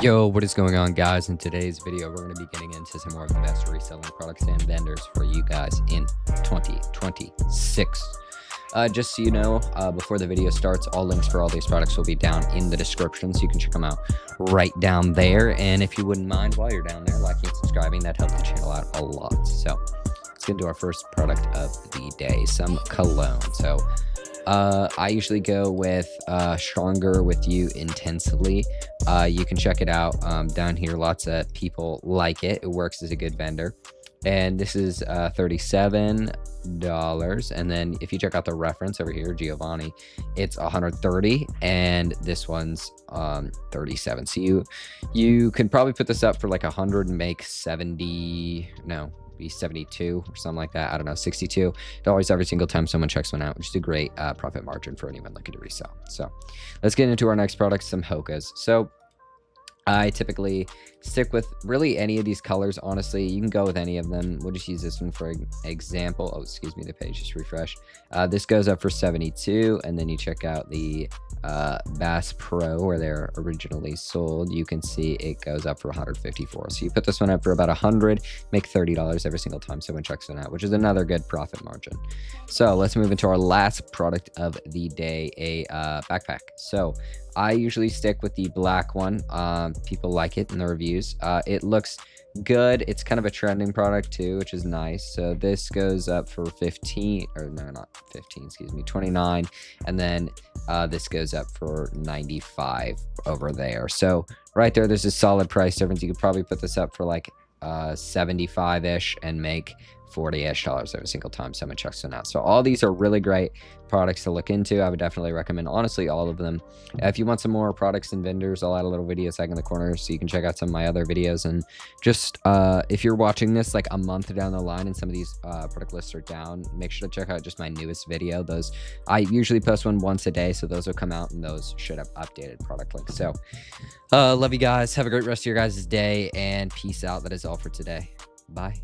Yo, what is going on, guys? In today's video, we're going to be getting into some more of the best reselling products and vendors for you guys in 2026. Just so you know, before the video starts, all links for all these products will be down in the description, so you can check them out right down there. And if you wouldn't mind, while you're down there, liking and subscribing, that helps the channel out a lot. So let's get into our first product of the day, some cologne. So I usually go with Stronger With You Intensely. You can check it out down here. Lots of people like it. It works as a good vendor. And this is $37. And then if you check out the reference over here, Giovanni, it's 130, and this one's 37. So you can probably put this up for like 100 and make 70. No, be 72 or something like that. I don't know, $62 every single time someone checks one out, which is a great profit margin for anyone looking to resell. So let's get into our next product, some hokas. So I typically stick with really any of these colors. Honestly, you can go with any of them. We'll just use this one for example. Oh, excuse me, the page just refreshed. This goes up for 72, and then you check out the Bass Pro, where they're originally sold. You can see it goes up for 154. So you put this one up for about 100, make $30 every single time someone checks it out, which is another good profit margin. So let's move into our last product of the day, a backpack. So I usually stick with the black one. People like it in the reviews. It looks good. It's kind of a trending product too, which is nice. So this goes up for 15, or no, not 15, excuse me, 29. And then this goes up for 95 over there. So right there's a solid price difference. You could probably put this up for like 75-ish and make $40-ish every single time someone checks one out. So all these are really great products to look into. I would definitely recommend, honestly, all of them. If you want some more products and vendors, I'll add a little video tag in the corner so you can check out some of my other videos. And just if you're watching this like a month down the line and some of these product lists are down, make sure to check out just my newest video. Those I usually post one once a day, so those will come out and those should have updated product links. So love you guys. Have a great rest of your guys' day, and peace out. That is all for today. Bye.